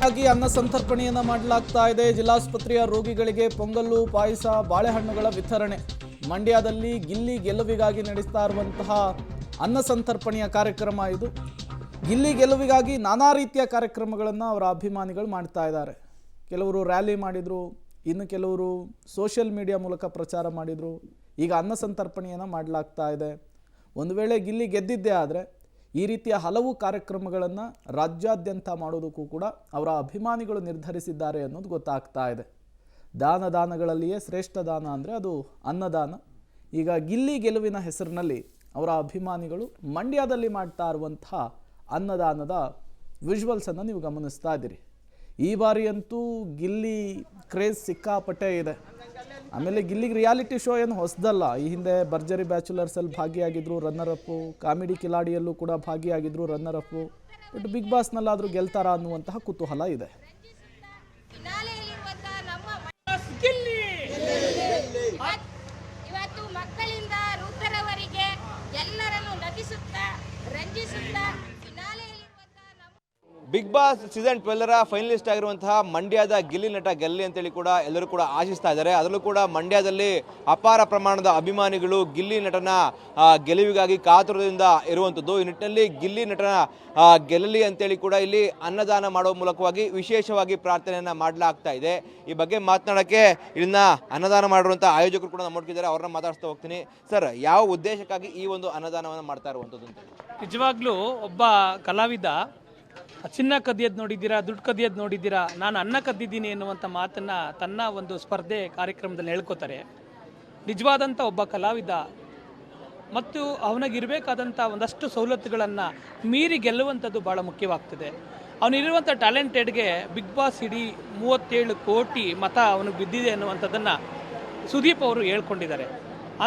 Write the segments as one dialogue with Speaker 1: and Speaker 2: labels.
Speaker 1: ಹಾಗಾಗಿ ಅನ್ನ ಸಂತರ್ಪಣೆಯನ್ನು ಮಾಡಲಾಗ್ತಾ ಇದೆ. ಜಿಲ್ಲಾಸ್ಪತ್ರೆಯ ರೋಗಿಗಳಿಗೆ ಪೊಂಗಲ್ಲು, ಪಾಯಸ, ಬಾಳೆಹಣ್ಣುಗಳ ವಿತರಣೆ. ಮಂಡ್ಯದಲ್ಲಿ ಗಿಲ್ಲಿ ಗೆಲುವಿಗಾಗಿ ನಡೆಸ್ತಾ ಇರುವಂತಹ ಅನ್ನ ಸಂತರ್ಪಣೆಯ ಕಾರ್ಯಕ್ರಮ ಇದು. ಗಿಲ್ಲಿ ಗೆಲುವಿಗಾಗಿ ನಾನಾ ರೀತಿಯ ಕಾರ್ಯಕ್ರಮಗಳನ್ನು ಅವರ ಅಭಿಮಾನಿಗಳು ಮಾಡ್ತಾ ಇದ್ದಾರೆ. ಕೆಲವರು ರ್ಯಾಲಿ ಮಾಡಿದರು, ಇನ್ನು ಕೆಲವರು ಸೋಷಿಯಲ್ ಮೀಡಿಯಾ ಮೂಲಕ ಪ್ರಚಾರ ಮಾಡಿದರು. ಈಗ ಅನ್ನ ಸಂತರ್ಪಣೆಯನ್ನು ಮಾಡಲಾಗ್ತಾ ಇದೆ. ಒಂದು ವೇಳೆ ಗಿಲ್ಲಿ ಗೆದ್ದಿದ್ದೇ ಆದರೆ ಈ ರೀತಿಯ ಹಲವು ಕಾರ್ಯಕ್ರಮಗಳನ್ನು ರಾಜ್ಯಾದ್ಯಂತ ಮಾಡೋದಕ್ಕೂ ಕೂಡ ಅವರ ಅಭಿಮಾನಿಗಳು ನಿರ್ಧರಿಸಿದ್ದಾರೆ ಅನ್ನೋದು ಗೊತ್ತಾಗ್ತಾ ಇದೆ. ದಾನಗಳಲ್ಲಿಯೇ ಶ್ರೇಷ್ಠ ದಾನ ಅಂದರೆ ಅದು ಅನ್ನದಾನ. ಈಗ ಗಿಲ್ಲಿ ಗೆಲುವಿನ ಹೆಸರಿನಲ್ಲಿ ಅವರ ಅಭಿಮಾನಿಗಳು ಮಂಡ್ಯದಲ್ಲಿ ಮಾಡ್ತಾ ಇರುವಂತಹ ಅನ್ನದಾನದ ವಿಜುವಲ್ಸನ್ನು ನೀವು ಗಮನಿಸ್ತಾ ಇದ್ದೀರಿ. ಈ ಬಾರಿಯಂತೂ ಗಿಲ್ಲಿ ಕ್ರೇಜ್ ಸಿಕ್ಕಾಪಟ್ಟೆ ಇದೆ. ಆಮೇಲೆ ಗಿಲ್ಲಿಗೆ ರಿಯಾಲಿಟಿ ಶೋ ಏನು ಹೊಸದಲ್ಲ. ಈ ಹಿಂದೆ ಭರ್ಜರಿ ಬ್ಯಾಚುಲರ್ಸಲ್ಲಿ ಭಾಗಿಯಾಗಿದ್ದರು, ರನ್ನರ್ ಅಪ್ಪು. ಕಾಮಿಡಿ ಕಿಲಾಡಿಯಲ್ಲೂ ಕೂಡ ಭಾಗಿಯಾಗಿದ್ದರು, ರನ್ನರ್ ಅಪ್ಪು. ಬಟ್ ಬಿಗ್ ಬಾಸ್ನಲ್ಲಾದರೂ ಗೆಲ್ತಾರಾ ಅನ್ನುವಂತಹ ಕುತೂಹಲ ಇದೆ.
Speaker 2: ಇವತ್ತು ಮಕ್ಕಳಿಂದ ವೃದ್ಧರವರೆಗೆ ಎಲ್ಲರನ್ನು ನಗಿಸುತ್ತಾ ರಂಜಿಸುತ್ತಾ
Speaker 3: ಬಿಗ್ ಬಾಸ್ ಸೀಸನ್ 12ರ ಫೈನಲಿಸ್ಟ್ ಆಗಿರುವಂತಹ ಮಂಡ್ಯದ ಗಿಲ್ಲಿ ನಟ ಗೆಲ್ಲಿ ಅಂತೇಳಿ ಕೂಡ ಎಲ್ಲರೂ ಕೂಡ ಆಶಿಸ್ತಾ ಇದ್ದಾರೆ. ಅದರಲ್ಲೂ ಕೂಡ ಮಂಡ್ಯದಲ್ಲಿ ಅಪಾರ ಪ್ರಮಾಣದ ಅಭಿಮಾನಿಗಳು ಗಿಲ್ಲಿ ನಟನ ಗೆಲುವಿಗಾಗಿ ಕಾತುರದಿಂದ ಇರುವಂಥದ್ದು. ಈ ನಿಟ್ಟಿನಲ್ಲಿ ಗಿಲ್ಲಿ ನಟನ ಗೆಲ್ಲಲಿ ಅಂತೇಳಿ ಕೂಡ ಇಲ್ಲಿ ಅನ್ನದಾನ ಮಾಡುವ ಮೂಲಕವಾಗಿ ವಿಶೇಷವಾಗಿ ಪ್ರಾರ್ಥನೆಯನ್ನು ಮಾಡಲಾಗ್ತಾ ಇದೆ. ಈ ಬಗ್ಗೆ ಮಾತನಾಡೋಕ್ಕೆ ಇಲ್ಲಿನ ಅನ್ನದಾನ ಮಾಡಿರುವಂಥ ಆಯೋಜಕರು ಕೂಡ ನಮ್ಮೊಟ್ಟಿದ್ದಾರೆ. ಅವ್ರನ್ನ ಮಾತಾಡ್ತಾ ಹೋಗ್ತೀನಿ. ಸರ್, ಯಾವ ಉದ್ದೇಶಕ್ಕಾಗಿ ಈ ಒಂದು ಅನ್ನದಾನವನ್ನು ಮಾಡ್ತಾ ಇರುವಂಥದ್ದು ಅಂತ?
Speaker 4: ನಿಜವಾಗ್ಲೂ ಒಬ್ಬ ಕಲಾವಿದ ಚಿನ್ನ ಕದಿಯೋದು ನೋಡಿದ್ದೀರಾ, ದುಡ್ಡು ಕದಿಯೋದು ನೋಡಿದ್ದೀರಾ, ನಾನು ಅನ್ನ ಕದ್ದಿದ್ದೀನಿ ಎನ್ನುವಂಥ ಮಾತನ್ನು ತನ್ನ ಒಂದು ಸ್ಪರ್ಧೆ ಕಾರ್ಯಕ್ರಮದಲ್ಲಿ ಹೇಳ್ಕೊತಾರೆ. ನಿಜವಾದಂಥ ಒಬ್ಬ ಕಲಾವಿದ ಮತ್ತು ಅವನಿಗಿರಬೇಕಾದಂಥ ಒಂದಷ್ಟು ಸವಲತ್ತುಗಳನ್ನು ಮೀರಿ ಗೆಲ್ಲುವಂಥದ್ದು ಭಾಳ ಮುಖ್ಯವಾಗ್ತದೆ. ಅವನಿರುವಂಥ ಟ್ಯಾಲೆಂಟೆಡ್ಗೆ ಬಿಗ್ ಬಾಸ್ ಇಡೀ 37 ಕೋಟಿ ಮತ ಅವನಿಗೆ ಬಿದ್ದಿದೆ ಅನ್ನುವಂಥದ್ದನ್ನು ಸುದೀಪ್ ಅವರು ಹೇಳ್ಕೊಂಡಿದ್ದಾರೆ.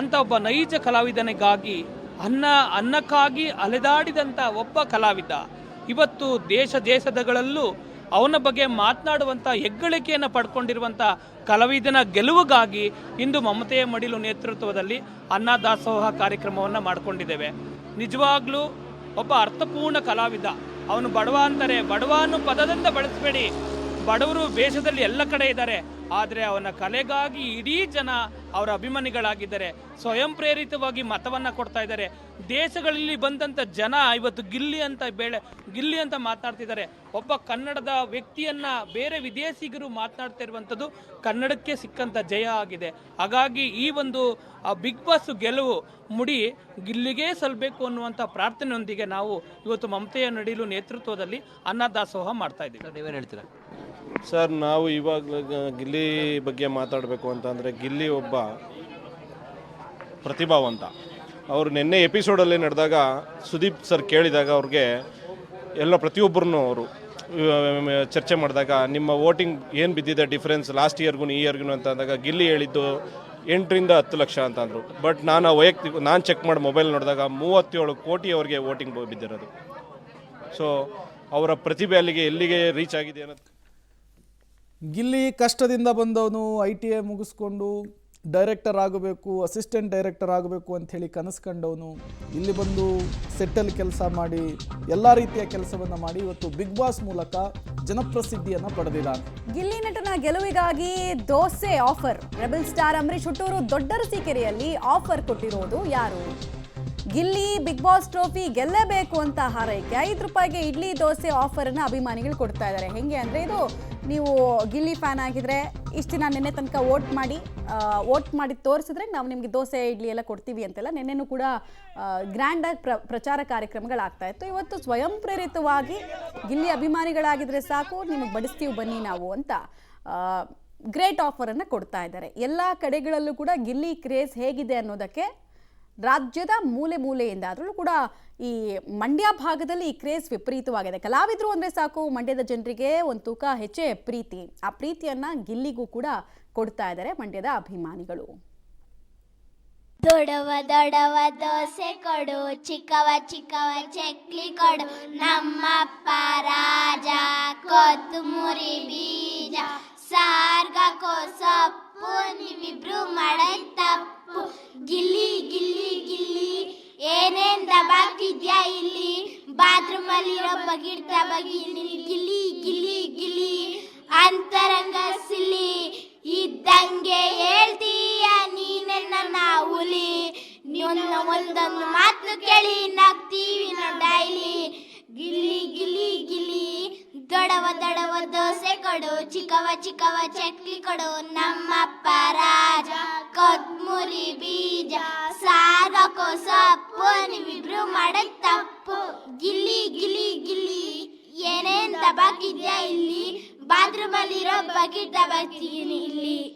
Speaker 4: ಅಂಥ ಒಬ್ಬ ನೈಜ ಕಲಾವಿದನಿಗಾಗಿ ಅನ್ನಕ್ಕಾಗಿ ಅಲೆದಾಡಿದಂಥ ಒಬ್ಬ ಕಲಾವಿದ ಇವತ್ತು ದೇಶಗಳಲ್ಲೂ ಅವನ ಬಗ್ಗೆ ಮಾತನಾಡುವಂಥ ಹೆಗ್ಗಳಿಕೆಯನ್ನು ಪಡ್ಕೊಂಡಿರುವಂಥ ಕಲಾವಿದನ ಗೆಲುವಿಗಾಗಿ ಇಂದು ಮಮತೆಯ ಮಡಿಲು ನೇತೃತ್ವದಲ್ಲಿ ಅನ್ನದಾಸೋಹ ಕಾರ್ಯಕ್ರಮವನ್ನು ಮಾಡಿಕೊಂಡಿದ್ದೇವೆ. ನಿಜವಾಗ್ಲೂ ಒಬ್ಬ ಅರ್ಥಪೂರ್ಣ ಕಲಾವಿದ. ಅವನು ಬಡವ ಅಂತಾರೆ, ಬಡವ ಅನ್ನೋ ಪದದಿಂದ ಬಳಸಬೇಡಿ. ಬಡವರು ದೇಶದಲ್ಲಿ ಎಲ್ಲ ಕಡೆ ಇದ್ದಾರೆ. ಆದರೆ ಅವನ ಕಲೆಗಾಗಿ ಇಡೀ ಜನ ಅವರ ಅಭಿಮಾನಿಗಳಾಗಿದ್ದಾರೆ. ಸ್ವಯಂ ಪ್ರೇರಿತವಾಗಿ ಮತವನ್ನು ಕೊಡ್ತಾ ಇದ್ದಾರೆ. ದೇಶಗಳಲ್ಲಿ ಬಂದಂಥ ಜನ ಇವತ್ತು ಗಿಲ್ಲಿ ಅಂತ ಮಾತನಾಡ್ತಿದ್ದಾರೆ. ಒಬ್ಬ ಕನ್ನಡದ ವ್ಯಕ್ತಿಯನ್ನು ಬೇರೆ ವಿದೇಶಿಗರು ಮಾತನಾಡ್ತಾ ಇರುವಂಥದ್ದು ಕನ್ನಡಕ್ಕೆ ಸಿಕ್ಕಂಥ ಜಯ ಆಗಿದೆ. ಹಾಗಾಗಿ ಈ ಒಂದು ಬಿಗ್ ಬಾಸ್ ಗೆಲುವು ಮುಡಿ ಗಿಲ್ಲಿಗೆ ಸಲ್ಲಬೇಕು ಅನ್ನುವಂಥ ಪ್ರಾರ್ಥನೆಯೊಂದಿಗೆ ನಾವು ಇವತ್ತು ಮಮತೆಯ ನಡಿಲು ನೇತೃತ್ವದಲ್ಲಿ ಅನ್ನದಾಸೋಹ ಮಾಡ್ತಾ ಇದ್ದೀವಿ.
Speaker 3: ನೀವೇನು ಹೇಳ್ತೀರಾ?
Speaker 5: ಸರ್, ನಾವು ಇವಾಗ ಗಿಲ್ಲಿ ಬಗ್ಗೆ ಮಾತಾಡಬೇಕು ಅಂತಂದರೆ ಗಿಲ್ಲಿ ಒಬ್ಬ ಪ್ರತಿಭಾವಂತ. ಅವರು ನಿನ್ನೆ ಎಪಿಸೋಡಲ್ಲಿ ನಡೆದಾಗ ಸುದೀಪ್ ಸರ್ ಕೇಳಿದಾಗ ಅವ್ರಿಗೆ ಎಲ್ಲ ಪ್ರತಿಯೊಬ್ಬರನ್ನು ಅವರು ಚರ್ಚೆ ಮಾಡಿದಾಗ ನಿಮ್ಮ ವೋಟಿಂಗ್ ಏನು ಬಿದ್ದಿದೆ ಡಿಫ್ರೆನ್ಸ್ ಲಾಸ್ಟ್ ಇಯರ್ಗೂ ಈ ಇಯರ್ಗೂ ಅಂತ ಅಂದಾಗ ಗಿಲ್ಲಿ ಹೇಳಿದ್ದು 8ರಿಂದ 10 ಲಕ್ಷ ಅಂತಂದರು. ಬಟ್ ನಾನು ಚೆಕ್ ಮಾಡಿ ಮೊಬೈಲ್ ನೋಡಿದಾಗ 37 ಕೋಟಿ ಅವರಿಗೆ ವೋಟಿಂಗ್ ಬಿದ್ದಿರೋದು. ಸೊ ಅವರ ಪ್ರತಿಭೆ ಎಲ್ಲಿಗೆ ರೀಚ್ ಆಗಿದೆ ಅನ್ನೋದು.
Speaker 1: ಗಿಲ್ಲಿ ಕಷ್ಟದಿಂದ ಬಂದವನು, ITA ಮುಗಿಸ್ಕೊಂಡು ಡೈರೆಕ್ಟರ್ ಆಗಬೇಕು, ಅಸಿಸ್ಟೆಂಟ್ ಡೈರೆಕ್ಟರ್ ಆಗಬೇಕು ಅಂಥೇಳಿ ಕನಸು ಕಂಡವನು. ಇಲ್ಲಿ ಬಂದು ಸೆಟ್ಟಲ್ಲಿ ಕೆಲಸ ಮಾಡಿ ಎಲ್ಲ ರೀತಿಯ ಕೆಲಸವನ್ನು ಮಾಡಿ ಇವತ್ತು ಬಿಗ್ ಬಾಸ್ ಮೂಲಕ ಜನಪ್ರಸಿದ್ಧಿಯನ್ನು ಪಡೆದಿದ್ದಾನೆ.
Speaker 6: ಗಿಲ್ಲಿ ನಟನ ಗೆಲುವಿಗಾಗಿ dosa offer. Rebel star Ambareesh ಹುಟ್ಟೂರು ದೊಡ್ಡರಸೀಕೆರೆಯಲ್ಲಿ ಆಫರ್ ಕೊಟ್ಟಿರೋದು ಯಾರು? ಗಿಲ್ಲಿ ಬಿಗ್ ಬಾಸ್ ಟ್ರೋಫಿ ಗೆಲ್ಲಬೇಕು ಅಂತ ಹಾರೈಕೆ 5 ರೂಪಾಯಿಗೆ ಇಡ್ಲಿ ದೋಸೆ ಆಫರನ್ನು ಅಭಿಮಾನಿಗಳು ಕೊಡ್ತಾ ಇದ್ದಾರೆ. ಹೆಂಗೆ ಅಂದರೆ, ಇದು ನೀವು ಗಿಲ್ಲಿ ಫ್ಯಾನ್ ಆಗಿದ್ರೆ ಇಷ್ಟು ದಿನ ನಿನ್ನೆ ತನಕ ವೋಟ್ ಮಾಡಿ ತೋರಿಸಿದ್ರೆ ನಾವು ನಿಮಗೆ ದೋಸೆ ಇಡ್ಲಿ ಎಲ್ಲ ಕೊಡ್ತೀವಿ ಅಂತೆಲ್ಲ ನಿನ್ನೆನೂ ಕೂಡ ಗ್ರ್ಯಾಂಡಾಗಿ ಪ್ರಚಾರ ಕಾರ್ಯಕ್ರಮಗಳಾಗ್ತಾ ಇತ್ತು. ಇವತ್ತು ಸ್ವಯಂ ಪ್ರೇರಿತವಾಗಿ ಗಿಲ್ಲಿ ಅಭಿಮಾನಿಗಳಾಗಿದ್ರೆ ಸಾಕು, ನಿಮಗೆ ಬಡಿಸ್ತೀವಿ ಬನ್ನಿ ನಾವು ಅಂತ ಗ್ರೇಟ್ ಆಫರನ್ನು ಕೊಡ್ತಾ ಇದ್ದಾರೆ. ಎಲ್ಲ ಕಡೆಗಳಲ್ಲೂ ಕೂಡ ಗಿಲ್ಲಿ ಕ್ರೇಜ್ ಹೇಗಿದೆ ಅನ್ನೋದಕ್ಕೆ ರಾಜ್ಯದ ಮೂಲೆಯಿಂದ, ಅದರಲ್ಲೂ ಕೂಡ ಈ ಮಂಡ್ಯ ಭಾಗದಲ್ಲಿ ಈ ಕ್ರೇಜ್ ವಿಪರೀತವಾಗಿದೆ. ಕಲಾವಿದರು ಅಂದರೆ ಸಾಕು ಮಂಡ್ಯದ ಜನರಿಗೆ ಒಂದು ತೂಕ ಹೆಚ್ಚೇ ಪ್ರೀತಿ. ಆ ಪ್ರೀತಿಯನ್ನು ಗಿಲ್ಲಿಗೂ ಕೂಡ ಕೊಡ್ತಾ ಇದ್ದಾರೆ ಮಂಡ್ಯದ ಅಭಿಮಾನಿಗಳು.
Speaker 7: ದೊಡವ ದೋಸೆ ಕೊಡು, ಚಿಕ್ಕವ ಚಕ್ಲಿ ಕೊಡು, ನಮ್ಮಪ್ಪ ರಾಜ ಕೊತ್ತಂಬರಿ ಬೀಜ ಸಾರ್ಗಕೋ ಸೊಪ್ಪು, ನೀವಿಬ್ರು ಮಾಡೈ ತಪ್ಪು, ಗಿಲ್ಲಿ ಗಿಲ್ಲಿ ಗಿಲ್ಲಿ ಏನೇನ್ ದಬಾಕ್ತಿದ್ಯಾ ಇಲ್ಲಿ, ಬಾತ್ರೂಮ್ ಅಲ್ಲಿರೋ ಬಗಿಡ್ತಾ ಬಗಿ ಗಿಲ್ಲಿ ಗಿಲ್ಲಿ ಗಿಲ್ಲಿ ಅಂತರಂಗ ಸಿಲಿ ಇದ್ದಂಗೆ ಹೇಳ್ತೀಯ ನೀನೆ ನನ್ನ ಹುಲಿ ಒಂದೊಂದು ಮಾತು ಕೇಳಿ ನಗ್ತೀವಿ ನಾವು ಡೈಲಿ ಗಿಲ್ಲಿ ಗಿಲ್ಲಿ ಗಿಲ್ಲಿ ದೊಡವ ದೋಸೆ ಕೊಡು ಚಿಕ್ಕವ ಚಕ್ಲಿ ಕೊಡು ನಮ್ಮಪ್ಪ ರಾಜ ಕೊತ್ಮುರಿ ಬೀಜ ಸಾಗಕೋ ಸೊಪ್ಪು ನೀವಿಬ್ರು ಮಾಡಕ್ ತಪ್ಪು ಗಿಲ್ಲಿ ಗಿಲ್ಲಿ ಗಿಲ್ಲಿ ಏನೇನ್ ದಬಾಕಿದ್ಯಾ ಇಲ್ಲಿ ಬಾತ್ರೂಮಲ್ಲಿರೋ ಬಕೆಟ್ ದಬಾಕ್ತೀನಿ ಇಲ್ಲಿ